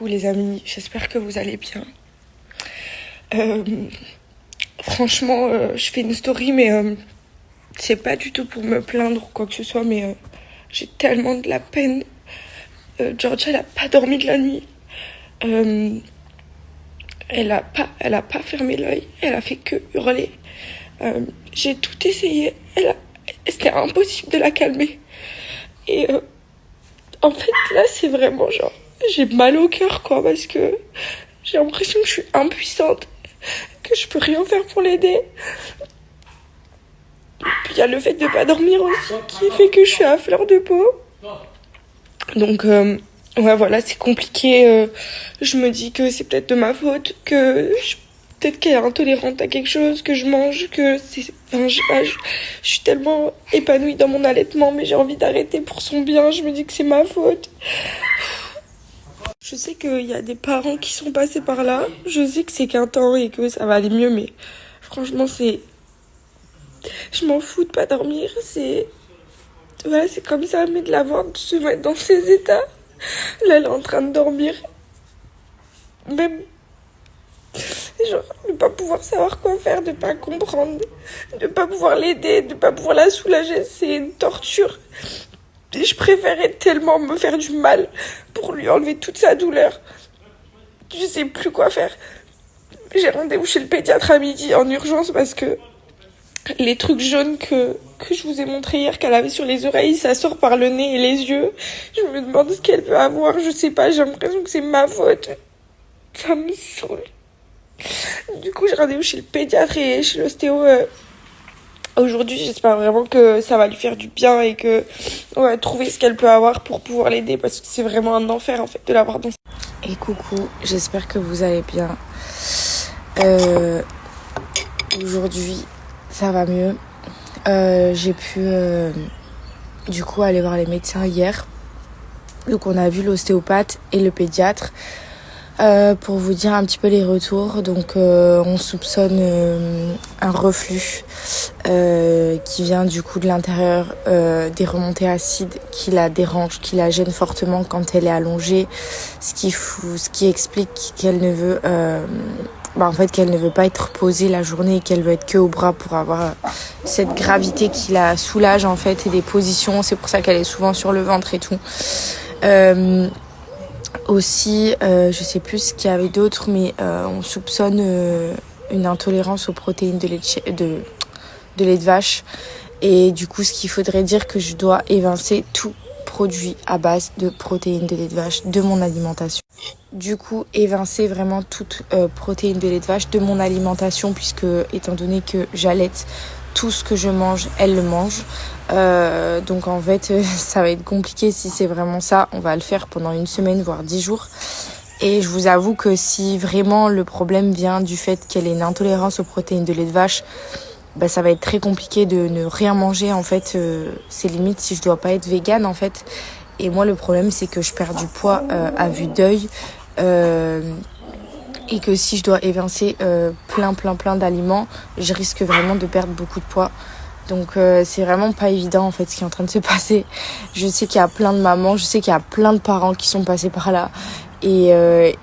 Coucou les amis, j'espère que vous allez bien. Franchement, je fais une story, mais c'est pas du tout pour me plaindre ou quoi que ce soit, mais j'ai tellement de la peine. Georgia, elle a pas dormi de la nuit. Elle a pas fermé l'œil, elle a fait que hurler. J'ai tout essayé, c'était impossible de la calmer. Et en fait, là, c'est vraiment genre, j'ai mal au cœur, quoi, parce que j'ai l'impression que je suis impuissante, que je peux rien faire pour l'aider. Puis il y a le fait de pas dormir aussi, qui fait que je suis à fleur de peau. Donc, ouais, voilà, c'est compliqué. Je me dis que c'est peut-être de ma faute, peut-être qu'elle est intolérante à quelque chose, que je mange, que c'est... Enfin, je sais pas, je suis tellement épanouie dans mon allaitement, mais j'ai envie d'arrêter pour son bien. Je me dis que c'est ma faute. Je sais qu'il y a des parents qui sont passés par là. Je sais que c'est qu'un temps et que ça va aller mieux, mais franchement, je m'en fous de pas dormir. Voilà, c'est comme ça, mais de la voir se mettre dans ces états. Là, elle est en train de dormir. Même... Genre, de pas pouvoir savoir quoi faire, de pas comprendre, de pas pouvoir l'aider, de pas pouvoir la soulager, c'est une torture. Et je préférais tellement me faire du mal pour lui enlever toute sa douleur. Je sais plus quoi faire. J'ai rendez-vous chez le pédiatre à midi en urgence parce que les trucs jaunes que je vous ai montré hier qu'elle avait sur les oreilles, ça sort par le nez et les yeux. Je me demande ce qu'elle peut avoir, je sais pas, j'ai l'impression que c'est ma faute. Ça me saoule. Du coup, j'ai rendez-vous chez le pédiatre et chez l'ostéo aujourd'hui. J'espère vraiment que ça va lui faire du bien et que on va trouver ce qu'elle peut avoir pour pouvoir l'aider, parce que c'est vraiment un enfer en fait de l'avoir dans. Et coucou, j'espère que vous allez bien. Aujourd'hui, ça va mieux. J'ai pu du coup aller voir les médecins hier. Donc on a vu l'ostéopathe et le pédiatre. Pour vous dire un petit peu les retours, donc on soupçonne un reflux qui vient du coup de l'intérieur, des remontées acides qui la dérangent, qui la gênent fortement quand elle est allongée, ce qui explique qu'elle ne veut qu'elle ne veut pas être posée la journée et qu'elle veut être que au bras pour avoir cette gravité qui la soulage en fait, et des positions, c'est pour ça qu'elle est souvent sur le ventre et tout. Aussi, je sais plus ce qu'il y avait d'autre, mais on soupçonne une intolérance aux protéines de lait de vache. Et du coup, ce qu'il faudrait dire que je dois évincer tout produit à base de protéines de lait de vache de mon alimentation. Du coup, évincer vraiment toute protéine de lait de vache de mon alimentation, puisque étant donné que j'allaite, tout ce que je mange, elle le mange. Donc en fait, ça va être compliqué si c'est vraiment ça. On va le faire pendant une semaine, voire 10 jours. Et je vous avoue que si vraiment le problème vient du fait qu'elle ait une intolérance aux protéines de lait de vache, ça va être très compliqué de ne rien manger. En fait, c'est limite si je dois pas être végane en fait. Et moi, le problème, c'est que je perds du poids à vue d'œil. Et que si je dois évincer plein d'aliments, je risque vraiment de perdre beaucoup de poids. Donc c'est vraiment pas évident en fait ce qui est en train de se passer. Je sais qu'il y a plein de mamans, je sais qu'il y a plein de parents qui sont passés par là. Et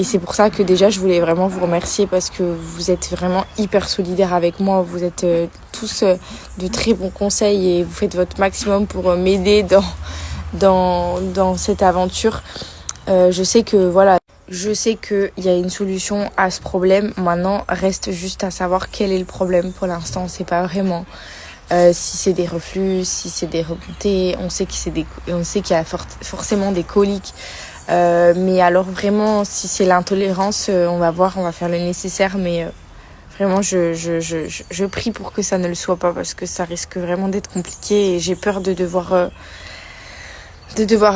c'est pour ça que déjà je voulais vraiment vous remercier, parce que vous êtes vraiment hyper solidaires avec moi. Vous êtes tous de très bons conseils et vous faites votre maximum pour m'aider dans cette aventure. Je sais qu'il y a une solution à ce problème. Maintenant, reste juste à savoir quel est le problème. Pour l'instant, on ne sait pas vraiment si c'est des reflux, si c'est des remontées. On sait qu'il y a forcément des coliques. Mais alors vraiment, si c'est l'intolérance, on va voir, on va faire le nécessaire. Mais vraiment, je prie pour que ça ne le soit pas, parce que ça risque vraiment d'être compliqué. Et j'ai peur de devoir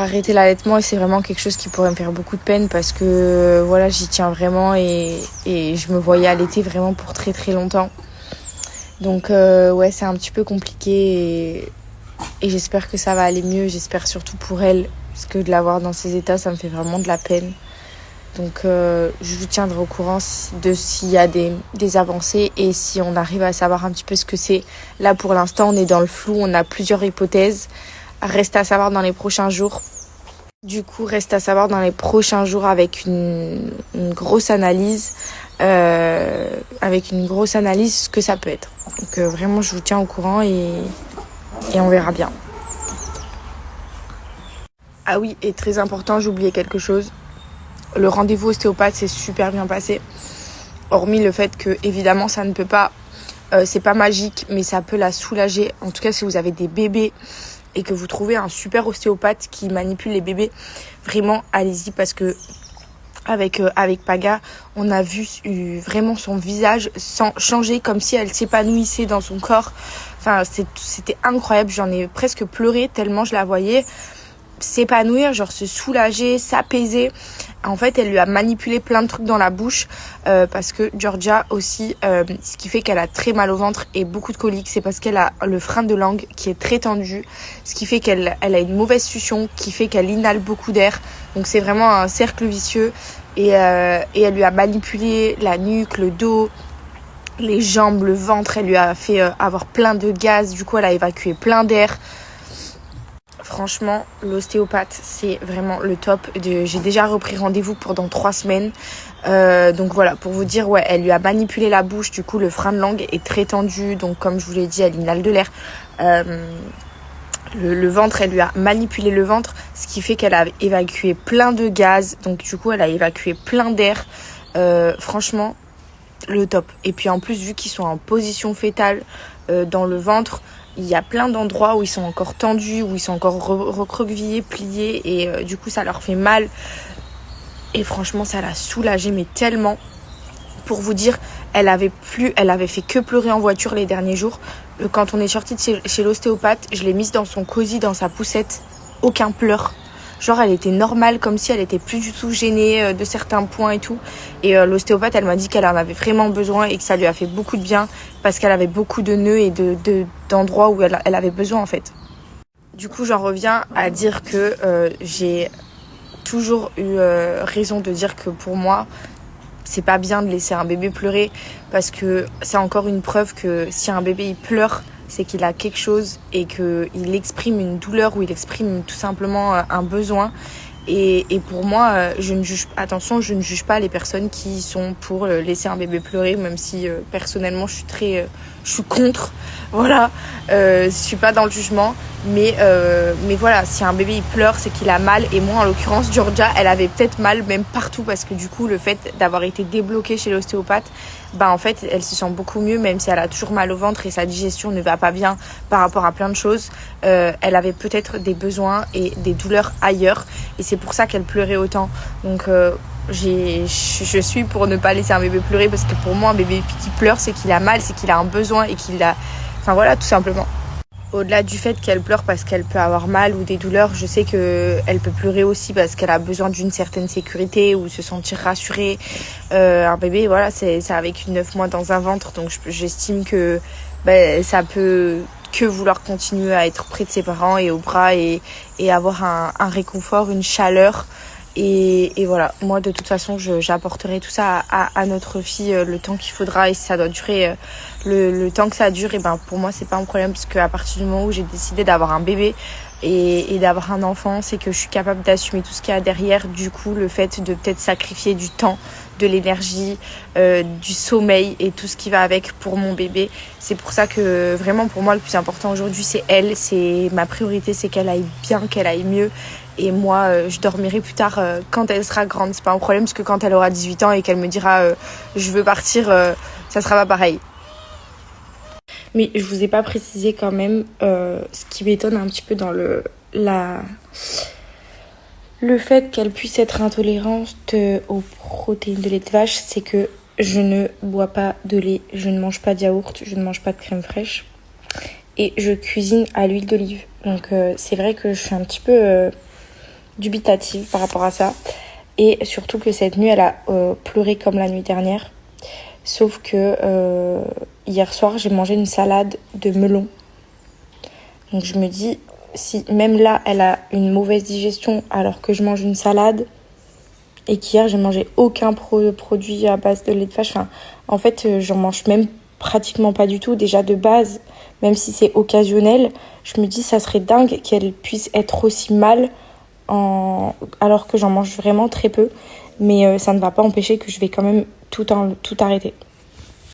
arrêter l'allaitement, et c'est vraiment quelque chose qui pourrait me faire beaucoup de peine, parce que voilà, j'y tiens vraiment et je me voyais allaiter vraiment pour très très longtemps. Donc ouais, c'est un petit peu compliqué et j'espère que ça va aller mieux. J'espère surtout pour elle, parce que de la voir dans ces états, ça me fait vraiment de la peine. Donc je vous tiendrai au courant de s'il y a des avancées et si on arrive à savoir un petit peu ce que c'est. Là pour l'instant, on est dans le flou, on a plusieurs hypothèses. Reste à savoir dans les prochains jours. Du coup, reste à savoir dans les prochains jours avec une grosse analyse, ce que ça peut être. Donc vraiment, je vous tiens au courant et on verra bien. Ah oui, et très important, j'ai oublié quelque chose. Le rendez-vous ostéopathe s'est super bien passé. Hormis le fait que, évidemment, ça ne peut pas... c'est pas magique, mais ça peut la soulager. En tout cas, si vous avez des bébés et que vous trouvez un super ostéopathe qui manipule les bébés, vraiment, allez-y parce que avec Paga, on a vu vraiment son visage changer comme si elle s'épanouissait dans son corps. Enfin, c'était incroyable. J'en ai presque pleuré tellement je la voyais s'épanouir, genre se soulager, s'apaiser. En fait, elle lui a manipulé plein de trucs dans la bouche parce que Georgia aussi, ce qui fait qu'elle a très mal au ventre et beaucoup de coliques, c'est parce qu'elle a le frein de langue qui est très tendu, ce qui fait qu'elle a une mauvaise succion, qui fait qu'elle inhale beaucoup d'air. Donc c'est vraiment un cercle vicieux et elle lui a manipulé la nuque, le dos, les jambes, le ventre. Elle lui a fait avoir plein de gaz, du coup elle a évacué plein d'air. Franchement, l'ostéopathe, c'est vraiment le top. J'ai déjà repris rendez-vous pour dans 3 semaines. Donc voilà, pour vous dire, ouais, elle lui a manipulé la bouche. Du coup, le frein de langue est très tendu. Donc comme je vous l'ai dit, elle inhale de l'air. Le ventre, elle lui a manipulé le ventre. Ce qui fait qu'elle a évacué plein de gaz. Donc du coup, elle a évacué plein d'air. Franchement, le top. Et puis en plus, vu qu'ils sont en position fétale dans le ventre, il y a plein d'endroits où ils sont encore tendus, où ils sont encore recroquevillés, pliés et du coup ça leur fait mal. Et franchement ça l'a soulagée mais tellement. Pour vous dire, elle avait fait que pleurer en voiture les derniers jours. Quand on est sorti de chez l'ostéopathe, je l'ai mise dans son cosy, dans sa poussette, aucun pleur. Genre elle était normale, comme si elle était plus du tout gênée de certains points et tout. Et l'ostéopathe, elle m'a dit qu'elle en avait vraiment besoin et que ça lui a fait beaucoup de bien parce qu'elle avait beaucoup de nœuds et d'endroits où elle avait besoin en fait. Du coup, j'en reviens à dire que j'ai toujours eu raison de dire que pour moi, c'est pas bien de laisser un bébé pleurer parce que c'est encore une preuve que si un bébé il pleure, c'est qu'il a quelque chose et qu'il exprime une douleur ou il exprime tout simplement un besoin. Et pour moi, je ne juge pas les personnes qui sont pour laisser un bébé pleurer, même si personnellement je suis contre. Voilà, je suis pas dans le jugement, mais voilà, si un bébé il pleure, c'est qu'il a mal. Et moi, en l'occurrence, Georgia, elle avait peut-être mal même partout parce que du coup, le fait d'avoir été débloquée chez l'ostéopathe, en fait, elle se sent beaucoup mieux, même si elle a toujours mal au ventre et sa digestion ne va pas bien par rapport à plein de choses. Elle avait peut-être des besoins et des douleurs ailleurs, et c'est pour ça qu'elle pleurait autant. Donc je suis pour ne pas laisser un bébé pleurer parce que pour moi, un bébé qui pleure, c'est qu'il a mal, c'est qu'il a un besoin et qu'il a... Enfin voilà, tout simplement. Au-delà du fait qu'elle pleure parce qu'elle peut avoir mal ou des douleurs, je sais qu'elle peut pleurer aussi parce qu'elle a besoin d'une certaine sécurité ou se sentir rassurée. Un bébé, voilà, ça a vécu 9 mois dans un ventre, donc j'estime que ça peut que vouloir continuer à être près de ses parents et aux bras et avoir un réconfort, une chaleur. Et voilà, moi de toute façon j'apporterai tout ça à notre fille le temps qu'il faudra, et si ça doit durer le temps que ça dure, et pour moi c'est pas un problème, parce qu'à partir du moment où j'ai décidé d'avoir un bébé et d'avoir un enfant, c'est que je suis capable d'assumer tout ce qu'il y a derrière. Du coup, le fait de peut-être sacrifier du temps, de l'énergie, du sommeil et tout ce qui va avec pour mon bébé, c'est pour ça que vraiment pour moi le plus important aujourd'hui c'est elle, c'est ma priorité, c'est qu'elle aille bien, qu'elle aille mieux. Et moi, je dormirai plus tard quand elle sera grande. C'est pas un problème, parce que quand elle aura 18 ans et qu'elle me dira je veux partir, ça sera pas pareil. Mais je vous ai pas précisé quand même ce qui m'étonne un petit peu dans le fait qu'elle puisse être intolérante aux protéines de lait de vache, c'est que je ne bois pas de lait, je ne mange pas de yaourt, je ne mange pas de crème fraîche et je cuisine à l'huile d'olive. Donc c'est vrai que je suis un petit peu dubitative par rapport à ça, et surtout que cette nuit elle a pleuré comme la nuit dernière, sauf que hier soir j'ai mangé une salade de melon, donc je me dis, si même là elle a une mauvaise digestion alors que je mange une salade, et qu'hier j'ai mangé aucun produit à base de lait de vache, en fait j'en mange même pratiquement pas du tout déjà de base, même si c'est occasionnel, je me dis ça serait dingue qu'elle puisse être aussi mal alors que j'en mange vraiment très peu. Mais ça ne va pas empêcher que je vais quand même tout arrêter.